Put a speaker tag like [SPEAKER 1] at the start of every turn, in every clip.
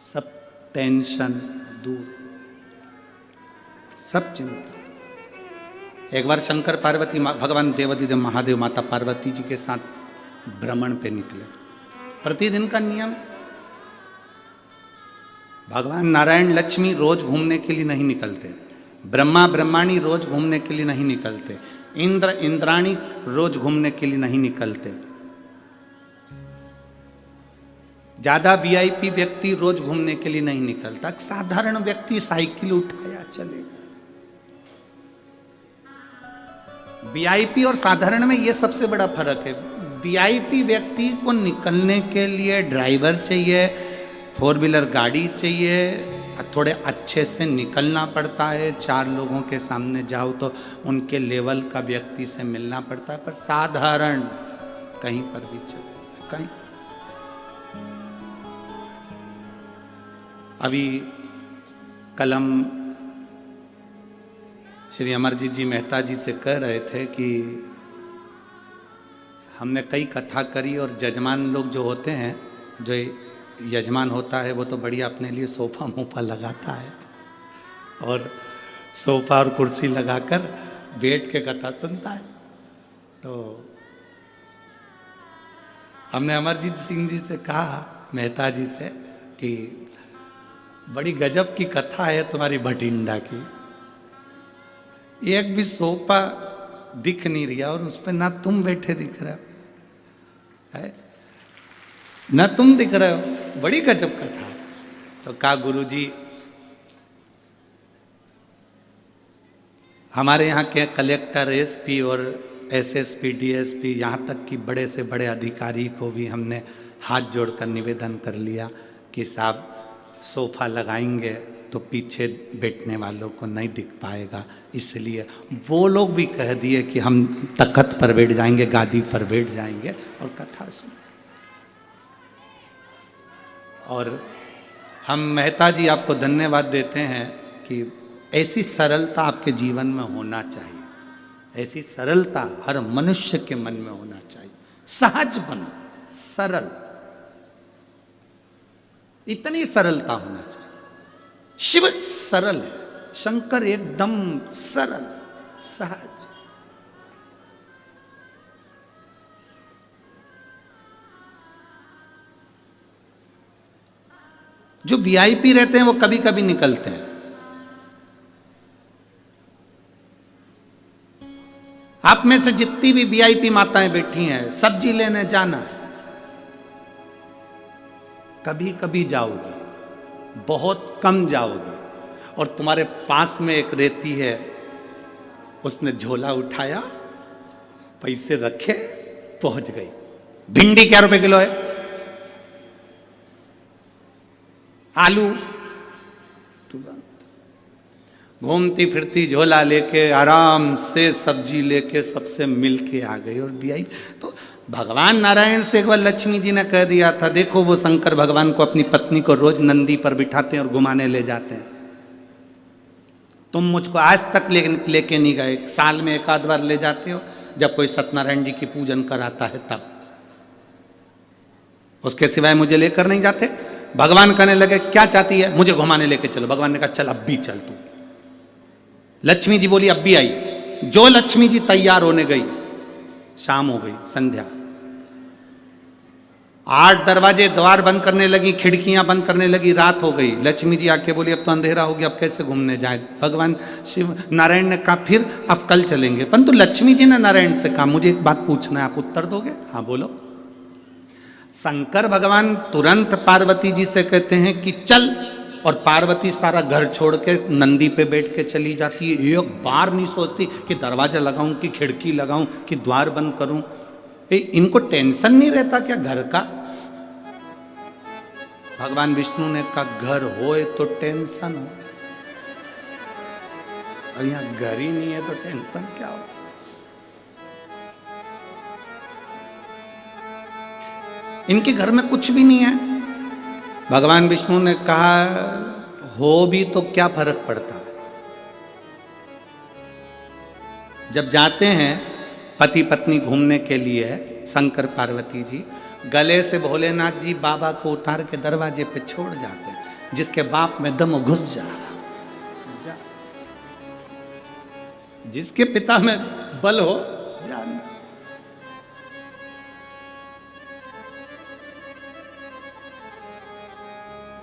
[SPEAKER 1] सब टेंशन दूर, सब चिंता। एक बार शंकर पार्वती भगवान देवाधिदेव महादेव माता पार्वती जी के साथ भ्रमण पे निकले। प्रतिदिन का नियम, भगवान नारायण लक्ष्मी रोज घूमने के लिए नहीं निकलते, ब्रह्मा ब्रह्माणी रोज घूमने के लिए नहीं निकलते, इंद्र इंद्राणी रोज घूमने के लिए नहीं निकलते, ज्यादा वीआईपी व्यक्ति रोज घूमने के लिए नहीं निकलता। साधारण व्यक्ति साइकिल उठाया चलेगा। वीआईपी और साधारण में यह सबसे बड़ा फर्क है। वीआईपी व्यक्ति को निकलने के लिए ड्राइवर चाहिए, फोर व्हीलर गाड़ी चाहिए, थोड़े अच्छे से निकलना पड़ता है, चार लोगों के सामने जाओ तो उनके लेवल का व्यक्ति से मिलना पड़ता है। पर साधारण कहीं पर भी चले, कहीं। अभी कल हम श्री अमरजीत जी मेहता जी से कह रहे थे कि हमने कई कथा करी और जजमान लोग जो होते हैं, जो यजमान होता है वो तो बढ़िया अपने लिए सोफा मोफा लगाता है और सोफा और कुर्सी लगाकर बैठ के कथा सुनता है। तो हमने अमरजीत सिंह जी से कहा, मेहता जी से, कि बड़ी गजब की कथा है तुम्हारी भटिंडा की। एक भी सोफा दिख नहीं रहा और उस पर ना तुम बैठे दिख रहे हो है, ना तुम दिख रहे हो, बड़ी गजब कथा। तो कहा गुरुजी, हमारे यहाँ के कलेक्टर, एसपी और एसएसपी, डीएसपी, यहाँ तक कि बड़े से बड़े अधिकारी को भी हमने हाथ जोड़कर निवेदन कर लिया कि साहब सोफा लगाएंगे तो पीछे बैठने वालों को नहीं दिख पाएगा, इसलिए वो लोग भी कह दिए कि हम तख्त पर बैठ जाएंगे, गादी पर बैठ जाएंगे और कथा सुन। और हम मेहता जी आपको धन्यवाद देते हैं कि ऐसी सरलता आपके जीवन में होना चाहिए। ऐसी सरलता हर मनुष्य के मन में होना चाहिए। सहज बनो, सरल, इतनी सरलता होना चाहिए। शिव सरल है, शंकर एकदम सरल, सहज। जो वीआईपी रहते हैं वो कभी कभी निकलते हैं। आप में से जितनी भी वीआईपी माताएं बैठी हैं, सब्जी लेने जाना, कभी कभी जाओगे, बहुत कम जाओगे। और तुम्हारे पास में एक रहती है, उसने झोला उठाया, पैसे रखे, पहुंच गई। भिंडी क्या रुपए किलो है, आलू घूमती फिरती झोला लेके आराम से सब्जी लेके सबसे मिल के आ गई और भी आई। तो भगवान नारायण से एक बार लक्ष्मी जी ने कह दिया था, देखो वो शंकर भगवान को, अपनी पत्नी को रोज नंदी पर बिठाते हैं और घुमाने ले जाते हैं, तुम मुझको आज तक लेके नहीं गए। साल में एक आध बार ले जाते हो, जब कोई सत्यनारायण जी की पूजन कराता है तब, उसके सिवाय मुझे लेकर नहीं जाते। भगवान कहने लगे क्या चाहती है, मुझे घुमाने लेके चलो। भगवान ने कहा चल अब भी चल तू। लक्ष्मी जी बोली अब भी आई। जो लक्ष्मी जी तैयार होने गई, शाम हो गई, संध्या, 8 दरवाजे द्वार बंद करने लगी, खिड़कियां बंद करने लगी, रात हो गई। लक्ष्मी जी आके बोली अब तो अंधेरा हो गया, अब कैसे घूमने जाए। भगवान शिव नारायण ने कहा फिर अब कल चलेंगे। परंतु लक्ष्मी जी ने नारायण से कहा मुझे एक बात पूछना है, आप उत्तर दोगे? हाँ बोलो। शंकर भगवान तुरंत पार्वती जी से कहते हैं कि चल, और पार्वती सारा घर छोड़ के नंदी पे बैठ के चली जाती है। एक बार नहीं सोचती कि दरवाजा लगाऊं कि खिड़की लगाऊं कि द्वार बंद करूं। इनको टेंशन नहीं रहता क्या घर का? भगवान विष्णु ने कहा घर होए तो टेंशन हो, और यहां घर ही नहीं है तो टेंशन क्या हो। इनके घर में कुछ भी नहीं है। भगवान विष्णु ने कहा हो भी तो क्या फर्क पड़ता है। जब जाते हैं पति पत्नी घूमने के लिए, शंकर पार्वती जी गले से भोलेनाथ जी बाबा को उतार के दरवाजे पे छोड़ जाते हैं। जिसके बाप में दम हो घुस जा, जिसके पिता में बल हो जा।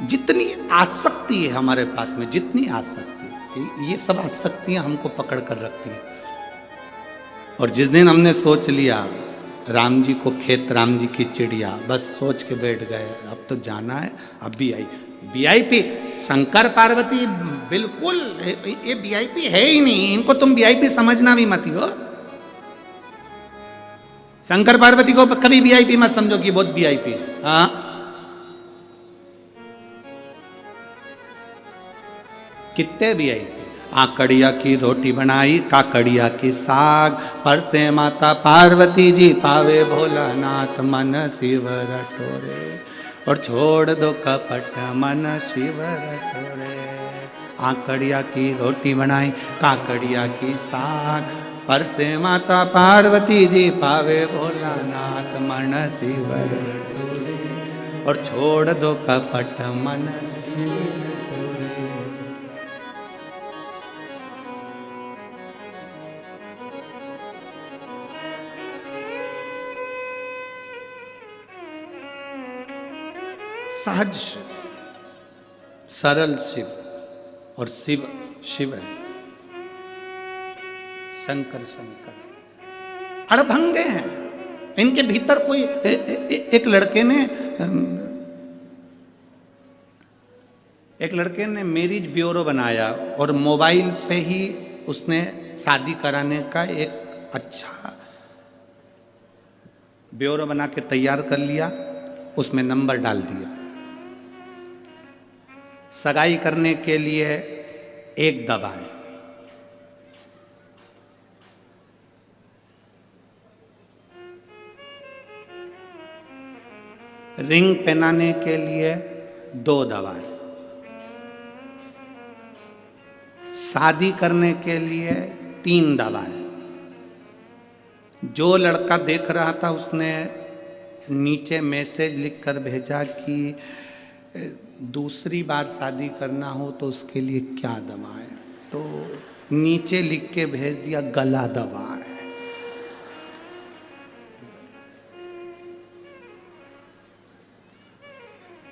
[SPEAKER 1] जितनी आसक्ति है हमारे पास में, जितनी आसक्ति, ये सब आसक्तियां हमको पकड़ कर रखती हैं। और जिस दिन हमने सोच लिया राम जी को खेत, राम जी की चिड़िया, बस सोच के बैठ गए अब तो जाना है, अब भी आई वीआईपी। शंकर पार्वती बिल्कुल ये वीआईपी है ही नहीं, इनको तुम वीआईपी समझना भी मत हो। शंकर पार्वती को कभी वीआईपी मत समझो कि बहुत वीआईपी है। हाँ, कितने वीआईपी। आकड़िया की रोटी बनाई, काकड़िया की साग, पर से माता पार्वती जी पावे भोलानाथ, मन शिव रटोरे, और छोड़ दो कपट मन शिव रटोरे। आकड़िया की रोटी बनाई, काकड़िया की साग, पर से माता पार्वती जी पावे भोलानाथ, मन शिव रटोरे, और छोड़ दो कपट मन शिव। सहज शिव, सरल शिव, और शिव शिव है, शंकर शंकर है। अड़भंगे हैं इनके भीतर। कोई एक लड़के ने मैरिज ब्यूरो बनाया और मोबाइल पे ही उसने शादी कराने का एक अच्छा ब्यूरो बना के तैयार कर लिया, उसमें नंबर डाल दिया। सगाई करने के लिए एक दबाएं, रिंग पहनाने के लिए 2 दबाएं, शादी करने के लिए 3 दबाएं। जो लड़का देख रहा था उसने नीचे मैसेज लिखकर भेजा कि दूसरी बार शादी करना हो तो उसके लिए क्या दबाएं, तो नीचे लिख के भेज दिया गला दबाएं।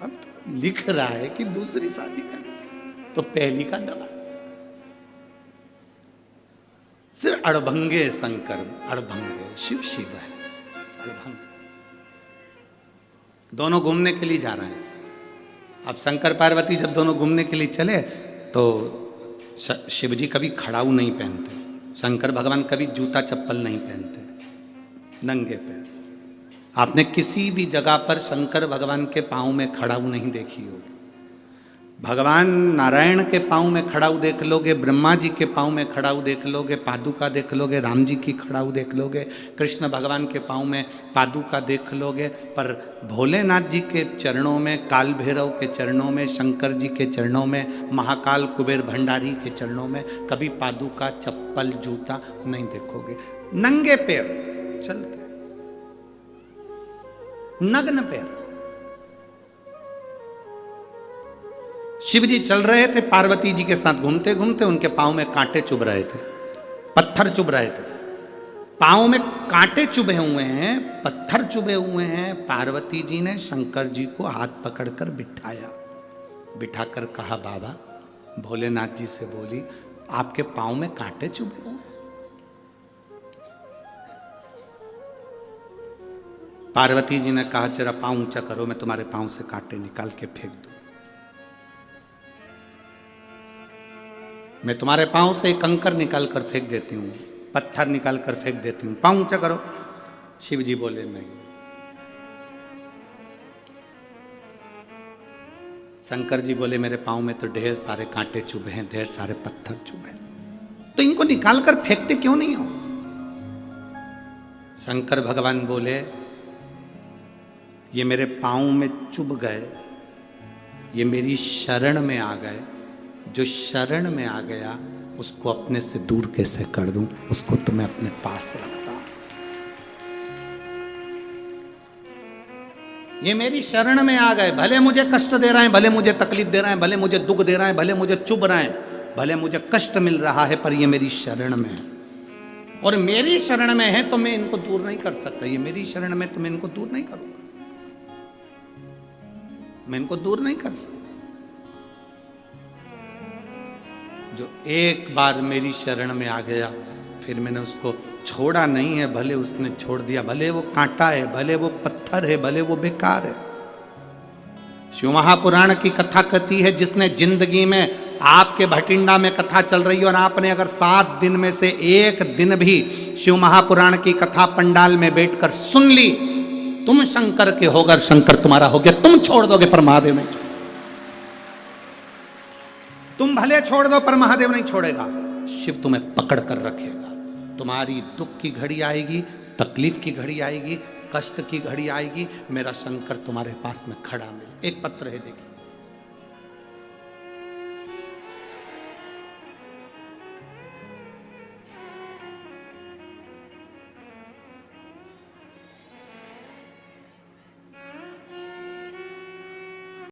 [SPEAKER 1] अब तो लिख रहा है कि दूसरी शादी करना तो पहली का दबाएं। सिर्फ अड़भंगे शंकर, अड़भंगे शिव शिव है, अड़भंग। दोनों घूमने के लिए जा रहे हैं। अब शंकर पार्वती जब दोनों घूमने के लिए चले तो शिव जी कभी खड़ाऊ नहीं पहनते, शंकर भगवान कभी जूता चप्पल नहीं पहनते, नंगे पैर। आपने किसी भी जगह पर शंकर भगवान के पाँव में खड़ाऊ नहीं देखी होगी। भगवान नारायण के पाँव में खड़ाऊ देख लोगे, ब्रह्मा जी के पाँव में खड़ाऊ देख लोगे, पादुका देख लोगे, राम जी की खड़ाऊ देख लोगे, कृष्ण भगवान के पाँव में पादुका देख लोगे, पर भोलेनाथ जी के चरणों में, काल भैरव के चरणों में, शंकर जी के चरणों में, महाकाल कुबेर भंडारी के चरणों में कभी पादुका चप्पल जूता नहीं देखोगे। नंगे पैर चलते, नग्न पैर। शिव जी चल रहे थे, पार्वती जी के साथ घूमते घूमते उनके पाँव में कांटे चुभ रहे थे, पत्थर चुभ रहे थे। पाँव में कांटे चुभे हुए हैं, पत्थर चुभे हुए हैं। पार्वती जी ने शंकर जी को हाथ पकड़कर बिठाया, बिठाकर कहा बाबा, भोलेनाथ जी से बोली आपके पाँव में कांटे चुभे हुए हैं। पार्वती जी ने कहा जरा पाँव ऊंचा करो, मैं तुम्हारे पाँव से कांटे निकाल के फेंक दूं। मैं तुम्हारे पाँव से एक कंकर निकाल कर फेंक देती हूँ, पत्थर निकाल कर फेंक देती हूँ, पाँव ऊंचा करो। शिव जी बोले नहीं। शंकर जी बोले मेरे पाँव में तो ढेर सारे कांटे चुभे हैं, ढेर सारे पत्थर चुभे हैं, तो इनको निकाल कर फेंकते क्यों नहीं हो? शंकर भगवान बोले ये मेरे पाँव में चुभ गए, ये मेरी शरण में आ गए। जो शरण में आ गया उसको अपने से दूर कैसे कर दूं, उसको तो मैं अपने पास रखता। ये मेरी शरण में आ गए, भले मुझे कष्ट दे रहे हैं, भले मुझे तकलीफ दे रहे हैं, भले मुझे दुख दे रहे हैं, भले मुझे चुभ रहे हैं, भले मुझे कष्ट मिल रहा है, पर ये मेरी शरण में है। और मेरी शरण में है तो मैं इनको दूर नहीं कर सकता। ये मेरी शरण में तो मैं इनको दूर नहीं करूंगा, मैं इनको दूर नहीं कर सकता। जो एक बार मेरी शरण में आ गया, फिर मैंने उसको छोड़ा नहीं है। भले उसने छोड़ दिया, भले वो कांटा है, भले वो पत्थर है, भले वो बेकार है। शिव महापुराण की कथा कहती है, जिसने जिंदगी में आपके भटिंडा में कथा चल रही है और आपने अगर 7 दिन में से एक दिन भी शिव महापुराण की कथा पंडाल में बैठकर सुन ली, तुम शंकर के होकर शंकर तुम्हारा हो गया। तुम छोड़ दोगे पर महादेव नहीं छोड़ेगा। तुम भले छोड़ दो पर महादेव नहीं छोड़ेगा। शिव तुम्हें पकड़ कर रखेगा। तुम्हारी दुख की घड़ी आएगी, तकलीफ की घड़ी आएगी, कष्ट की घड़ी आएगी, मेरा शंकर तुम्हारे पास में खड़ा मिले। एक पत्र है, देखिए।